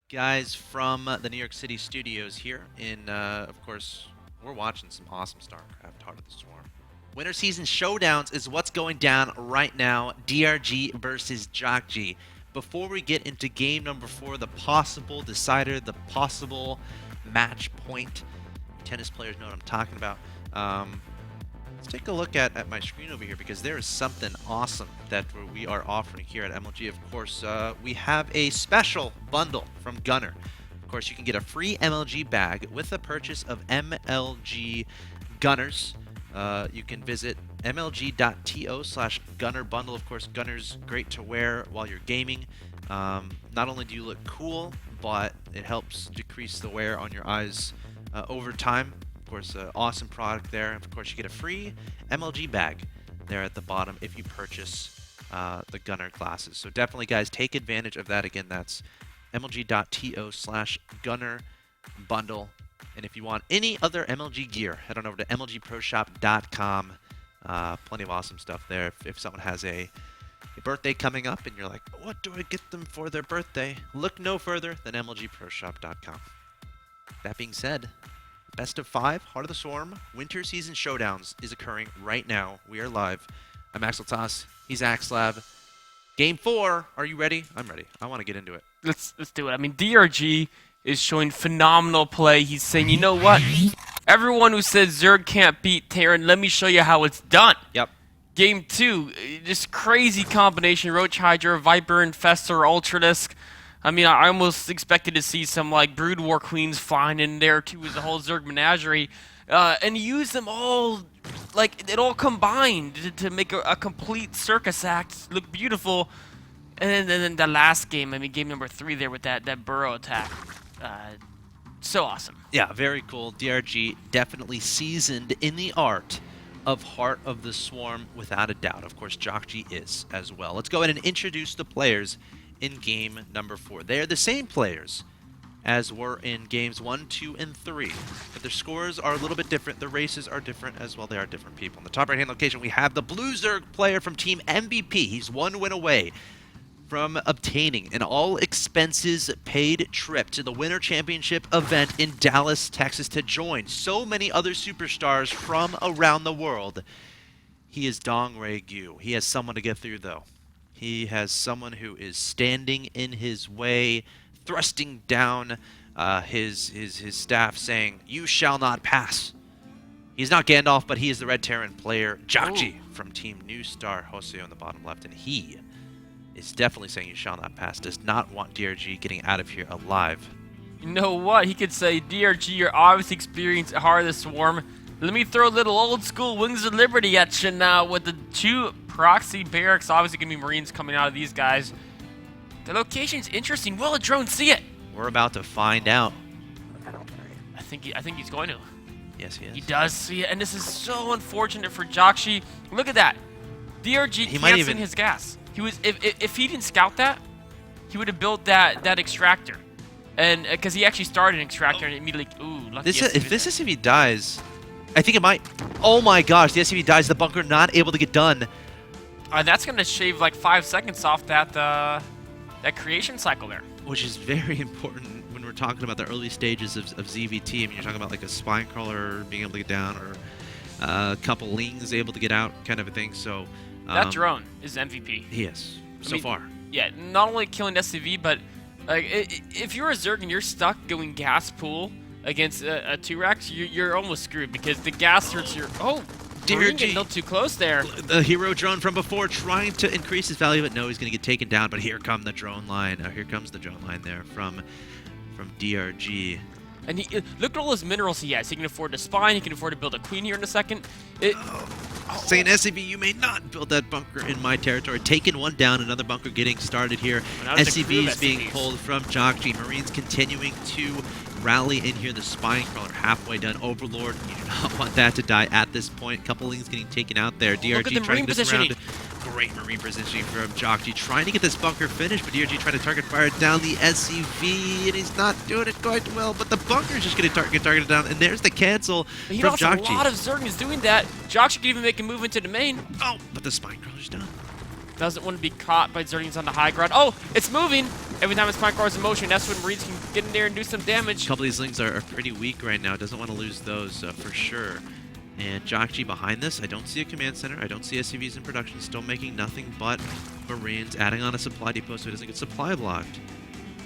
Guys from the New York City studios here in, of course, we're watching some awesome StarCraft, Heart of the Swarm. Winter Season Showdowns is what's going down right now, DRG versus JJakji. Before we get into game number 4, the possible decider, the possible match point, tennis players know what I'm talking about. Let's take a look at my screen over here because there is something awesome that we are offering here at MLG. Of course, we have a special bundle from Gunner. Of course, you can get a free MLG bag with the purchase of MLG Gunners. You can visit mlg.to/Gunner bundle. Of course, Gunner's great to wear while you're gaming. Not only do you look cool, but it helps decrease the wear on your eyes over time. Of course, awesome product there. Of course, you get a free MLG bag there at the bottom if you purchase the Gunner glasses. So definitely, guys, take advantage of that. Again, that's mlg.to/Gunner bundle. And if you want any other MLG gear, head on over to mlgproshop.com. Plenty of awesome stuff there. If someone has a birthday coming up and you're like, what do I get them for their birthday? Look no further than mlgproshop.com. That being said, Best of 5, Heart of the Swarm, Winter Season Showdowns is occurring right now. We are live. I'm axeltoss. He's axslav. Game 4. Are you ready? I'm ready. I want to get into it. Let's do it. I mean, DRG is showing phenomenal play. He's saying, you know what? Everyone who says Zerg can't beat Terran, let me show you how it's done. Yep. Game 2, just crazy combination. Roach Hydra, Viper, Infestor, Ultralisk. I mean, I almost expected to see some, like, Brood War Queens flying in there, too, as a whole Zerg menagerie. And use them all, like, it all combined to make a complete circus act look beautiful. And then the last game, I mean, game number 3 there with that burrow attack. So awesome. Yeah, very cool. DRG definitely seasoned in the art of Heart of the Swarm, without a doubt. Of course, JJakji is as well. Let's go ahead and introduce the players in game number 4. They are the same players as were in games 1, 2, and 3. But their scores are a little bit different. The races are different as well. They are different people. In the top right-hand location, we have the Blue Zerg player from Team MVP. He's 1 win away from obtaining an all-expenses-paid trip to the Winter Championship event in Dallas, Texas to join so many other superstars from around the world. He is Dongraegu. He has someone to get through, though. He has someone who is standing in his way, thrusting down his staff, saying, "You shall not pass." He's not Gandalf, but he is the Red Terran player, JJakji, from Team New Star, Hoseo on the bottom left, and he is definitely saying, "You shall not pass." Does not want DRG getting out of here alive. You know what? He could say, DRG, you're obviously experienced at Heart of the Swarm. Let me throw a little old school Wings of Liberty at you now with the 2 proxy barracks. Obviously going to be Marines coming out of these guys. The location's interesting. Will a drone see it? We're about to find out. I think he's going to. Yes, he is. He does see it, and this is so unfortunate for JJakji. Look at that. DRG canceling his gas. He was if he didn't scout that, he would have built that extractor, and because he actually started an extractor and immediately. Ooh, lucky. If this SCV dies, I think it might. Oh my gosh, the SCV dies. The bunker not able to get done. That's gonna shave like 5 seconds off that creation cycle there. Which is very important when we're talking about the early stages of ZVT. I mean, you're talking about like a spine crawler being able to get down, or a couple lings able to get out, kind of a thing. So that drone is MVP. He is so far. Yeah, not only killing SCV, but like if you're a Zerg and you're stuck going gas pool against a 2-Rex, you're almost screwed because the gas hurts your. Oh, Marine getting a little too close there. The hero drone from before trying to increase his value, but no, he's going to get taken down. But here comes the drone line. Here comes the drone line there from DRG. And look at all those minerals he has. He can afford a spine. He can afford to build a queen here in a second. Saying SCV, you may not build that bunker in my territory. Taking one down, another bunker getting started here. SCV is being pulled from JJakji. Marines continuing to rally in here. The spine crawler halfway done. Overlord, you do not want that to die at this point. Couple lings getting taken out there. DRG trying to this around. Great Marine positioning from JJakji, trying to get this bunker finished, but DRG trying to target fire down the SCV, and he's not doing it quite well, but the bunker's just going to get targeted down, and there's the cancel from JJakji. A lot of Zerglings doing that. JJakji can even make a move into the main. Oh, but the spine crawler's done. Doesn't want to be caught by Zerglings on the high ground. Oh, it's moving. Every time his Spine Car is in motion, that's when Marines can get in there and do some damage. A couple of these Lings are pretty weak right now. Doesn't want to lose those for sure. And JJakji behind this. I don't see a command center. I don't see SCVs in production. Still making nothing but Marines, adding on a supply depot so he doesn't get supply blocked.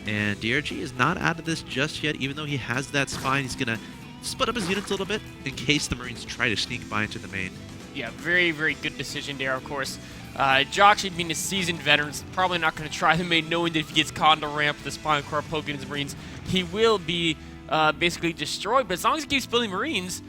And DRG is not out of this just yet, even though he has that spine. He's going to split up his units a little bit in case the Marines try to sneak by into the main. Yeah, very, very good decision there, of course. JJakji being a seasoned veteran is probably not going to try the main, knowing that if he gets caught on the ramp with the Spine Car poking his Marines, he will be basically destroyed. But as long as he keeps building Marines,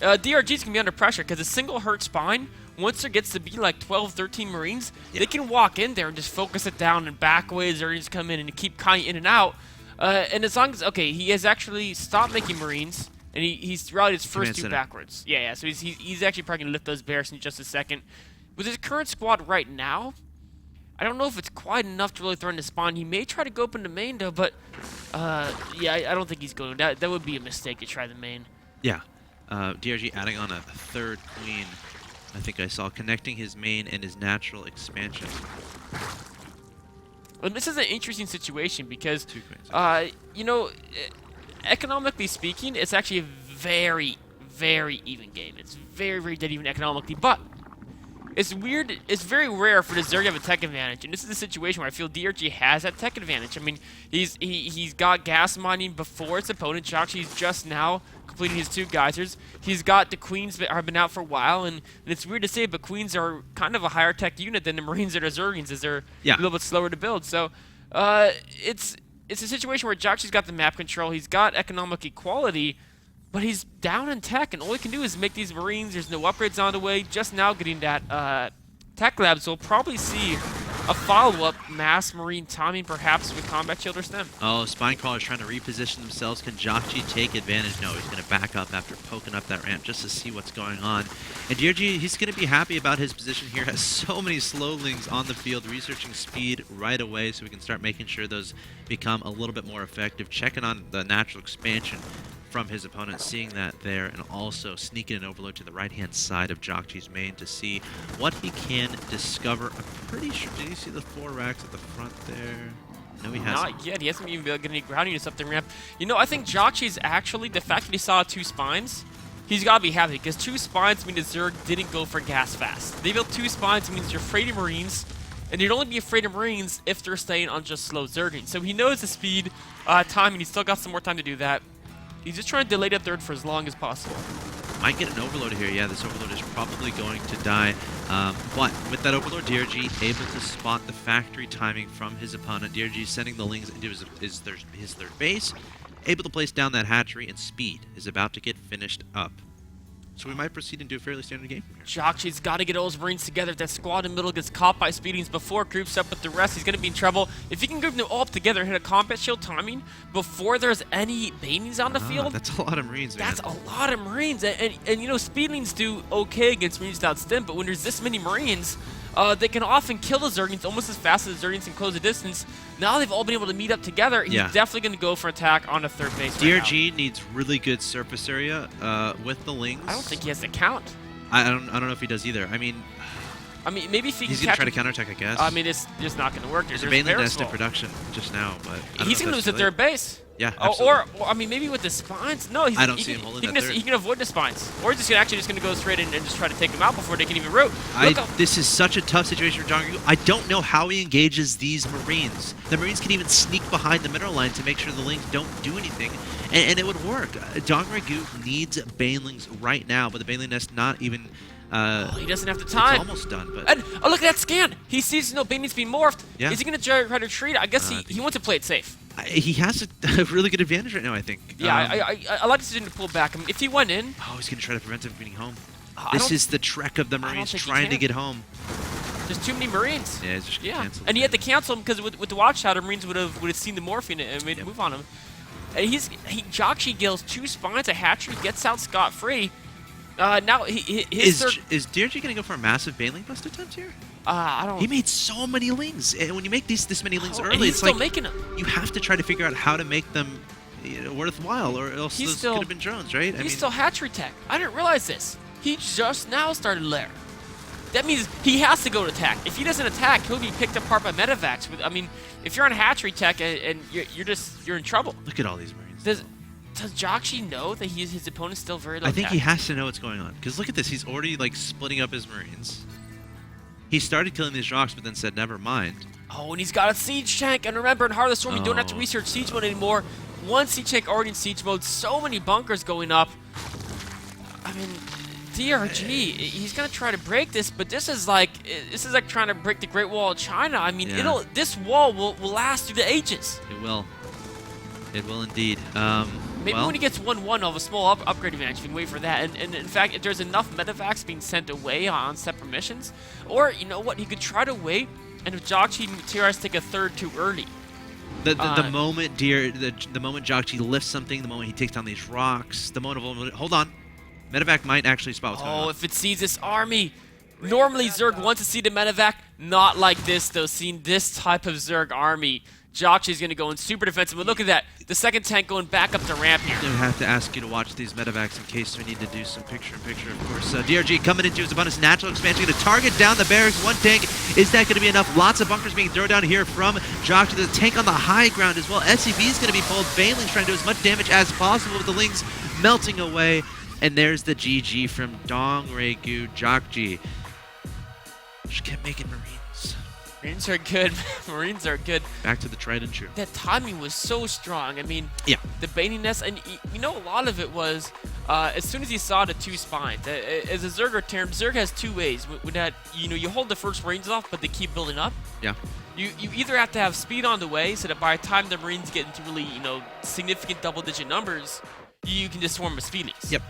DRG's going to be under pressure because a single hurt Spine, once there gets to be like 12, 13 Marines, they can walk in there and just focus it down and back away as Marines come in and keep kind of in and out. And as long as, okay, he has actually stopped making Marines, and he's routed his first two backwards. Yeah, so he's actually probably going to lift those bears in just a second. With his current squad right now, I don't know if it's quite enough to really threaten the spawn. He may try to go up in the main, though, but yeah, I don't think he's going. That would be a mistake to try the main. Yeah. DRG adding on a third queen, I think I saw, connecting his main and his natural expansion. Well, this is an interesting situation because, Two queens. you know, economically speaking, it's actually a very, very even game. It's very, very dead even economically, but it's weird. It's very rare for the Zerg to have a tech advantage, and this is a situation where I feel DRG has that tech advantage. I mean, he's got gas mining before its opponent. JJakji's just now completing his 2 geysers. He's got the Queens that have been out for a while, and it's weird to say, but Queens are kind of a higher tech unit than the Marines or the Zergians, as they're a little bit slower to build. So it's a situation where JJakji's got the map control. He's got economic equality, but he's down in tech, and all he can do is make these Marines. There's no upgrades on the way. Just now getting that tech lab, so we'll probably see a follow-up mass Marine timing, perhaps with Combat Shield or Stem. Oh, Spine Crawlers trying to reposition themselves. Can JJakji take advantage? No, he's going to back up after poking up that ramp just to see what's going on. And DRG, he's going to be happy about his position here. Has so many slowlings on the field, researching speed right away so we can start making sure those become a little bit more effective. Checking on the natural expansion from his opponent, seeing that there, and also sneaking an overload to the right-hand side of JJakji's main to see what he can discover. I'm pretty sure, did you see the 4 racks at the front there? No, he hasn't. Not yet. He hasn't even been able to get any ground units up the ramp. You know, I think JJakji's actually, the fact that he saw 2 spines, he's got to be happy, because 2 spines mean the Zerg didn't go for gas fast. They built 2 spines, means you're afraid of Marines, and you'd only be afraid of Marines if they're staying on just slow Zerging. So he knows the speed, time, and he's still got some more time to do that. He's just trying to delay that third for as long as possible. Might get an overload here. Yeah, this overload is probably going to die. But with that overload, DRG able to spot the factory timing from his opponent. DRG sending the Lings into his third base, able to place down that hatchery, and speed is about to get finished up. So we might proceed and do a fairly standard game from here. JJakji's got to get all his Marines together. If that squad in the middle gets caught by speedings before it groups up with the rest, he's going to be in trouble. If he can group them all up together and hit a combat shield timing before there's any banings on the field, that's a lot of Marines, man. That's a lot of Marines. And you know, speedlings do okay against Marines without stim, but when there's this many Marines, they can often kill the Zergians almost as fast as the Zergians can close the distance. Now they've all been able to meet up together. He's definitely going to go for attack on the third base. DRG needs really good surface area with the Lings. I don't think he has the count. I don't know if he does either. I mean, maybe if he he's going to try to counterattack, I guess. I mean, it's just not going to work. There's a Baneling nest in production just now, but he's going to lose the third base. Yeah, absolutely. Or I mean, maybe with the spines. No, I don't see him holding that third. He can avoid the spines, or he's just going to go straight in and just try to take them out before they can even root. This is such a tough situation for Dongraegu. I don't know how he engages these Marines. The Marines can even sneak behind the mineral line to make sure the Lings don't do anything, and it would work. Dongraegu needs Banelings right now, but the Baneling nest not even. He doesn't have the time. It's almost done, but and, oh, look at that scan! He sees no Banelings being morphed. Yeah. Is he going to try to retreat? I guess he wants to play it safe. He has a really good advantage right now, I think. Yeah, I like the decision to pull back. I mean, if he went in... Oh, he's going to try to prevent him from getting home. This is the trek of the Marines trying to get home. There's too many Marines. Yeah, he's just going to cancel. And he had to cancel him because with the Watchtower, Marines would have seen the morphine and made a move on him. And JJakji gills 2 spines, a hatchery, gets out scot-free. Now, is DRG going to go for a massive Baneling bust attempt here? I don't. He made so many Lings, and when you make this many Lings early, and he's it's still like making them. You have to try to figure out how to make them worthwhile, or else those could have been drones, right? He's still hatchery tech. I didn't realize this. He just now started lair. That means he has to go to attack. If he doesn't attack, he'll be picked apart by medevacs. I mean, if you're on hatchery tech and you're in trouble. Look at all these Marines. Does JJakji know that his opponent's still very low? I think he has to know what's going on. Because look at this. He's already like splitting up his Marines. He started killing these rocks, but then said, never mind. Oh, and he's got a siege tank. And remember, in Heart of the Storm, you don't have to research siege mode anymore. One siege tank already in siege mode. So many bunkers going up. I mean, DRG, he's gonna try to break this, but this is like trying to break the Great Wall of China. I mean, this wall will last through the ages. It will. It will indeed. Maybe when he gets 1-1 of a small upgrade advantage, you can wait for that. And in fact, if there's enough medevacs being sent away on separate missions, or you know what, he could try to wait, and if JJakji and TRS take a third too early. The moment the moment JJakji lifts something, the moment he takes down these rocks, the moment hold on, medevac might actually spot what's going on. Oh, if it sees this army. Normally Zerg wants to see the medevac, not like this though. Seeing this type of Zerg army, JJakji's going to go in super defensive, but look at that. The second tank going back up the ramp here. I have to ask you to watch these medevacs in case we need to do some picture-in-picture, of course. DRG coming into his opponent's natural expansion, going to target down the barracks. One tank. Is that going to be enough? Lots of bunkers being thrown down here from JJakji. The tank on the high ground as well. SCV is going to be pulled. Baneling's trying to do as much damage as possible with the Lings melting away. And there's the GG from Dongraegu JJakji. Just kept making Marines. Marines are good. Marines are good. Back to the tried and true. That timing was so strong. I mean, yeah. The baitiness, and you know, a lot of it was as soon as he saw the two spines. As a Zerger term, Zerg has two ways. With that, you hold the first Marines off, but they keep building up. Yeah. You either have to have speed on the way, so that by the time the Marines get into really significant double-digit numbers, you can just swarm with speedies. Yep.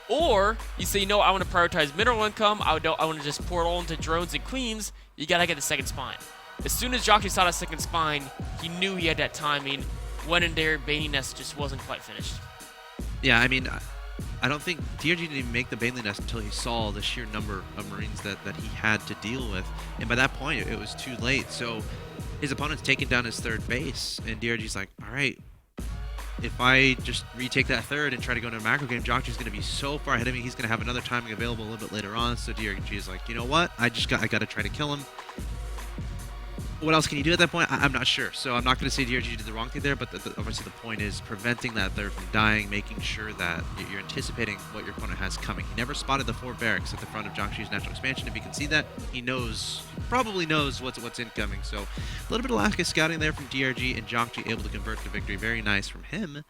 Or you say, I want to prioritize mineral income. I want to just pour it all into drones and queens. You gotta get the second spine. As soon as JJakji saw that second spine, he knew he had that timing. Went in there, Baneling Nest just wasn't quite finished. Yeah, I mean, I don't think DRG didn't even make the Baneling Nest until he saw the sheer number of Marines that he had to deal with. And by that point, it was too late. So his opponent's taking down his third base, and DRG's like, all right, if I just retake that third and try to go into a macro game, JJakji's going to be so far ahead of me, he's going to have another timing available a little bit later on. So DRG is like, you know what? I got to try to kill him. What else can you do at that point? I'm not sure. So I'm not going to say DRG did the wrong thing there, but obviously the point is preventing that third from dying, making sure that you're anticipating what your opponent has coming. He never spotted the 4 barracks at the front of JJakji's natural expansion. If you can see that, he probably knows what's incoming. So a little bit of lack of scouting there from DRG, and JJakji able to convert the victory. Very nice from him.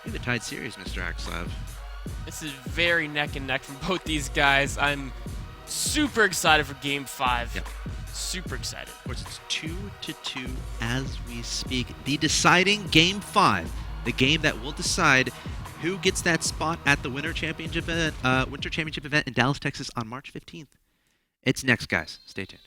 We have a tied series, Mr. Axslav. This is very neck and neck from both these guys. I'm super excited for Game 5. Yep. Super excited. Of course, it's 2-2 as we speak. The deciding Game 5, the game that will decide who gets that spot at the Winter Championship event in Dallas, Texas on March 15th. It's next, guys. Stay tuned.